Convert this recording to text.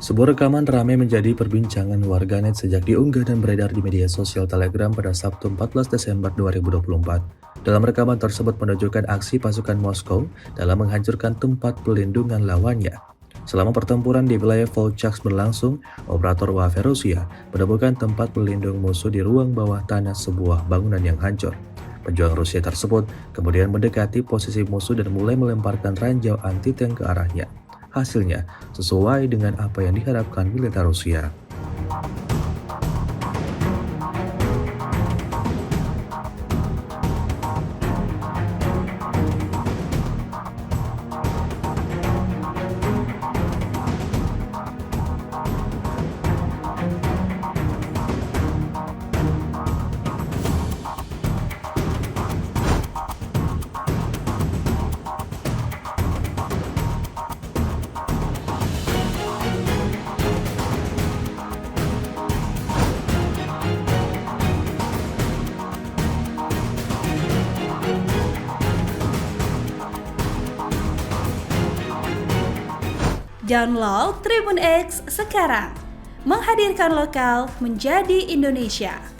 Sebuah rekaman ramai menjadi perbincangan warganet sejak diunggah dan beredar di media sosial Telegram pada Sabtu 14 Desember 2024. Dalam rekaman tersebut menunjukkan aksi pasukan Moskow dalam menghancurkan tempat pelindungan lawannya. Selama pertempuran di wilayah Volchaks berlangsung, operator Waffe Rusia menemukan tempat pelindung musuh di ruang bawah tanah sebuah bangunan yang hancur. Pejuang Rusia tersebut kemudian mendekati posisi musuh dan mulai melemparkan ranjau anti-tank ke arahnya. Hasilnya sesuai dengan apa yang diharapkan militer Rusia. Download Tribun X sekarang, menghadirkan lokal menjadi Indonesia.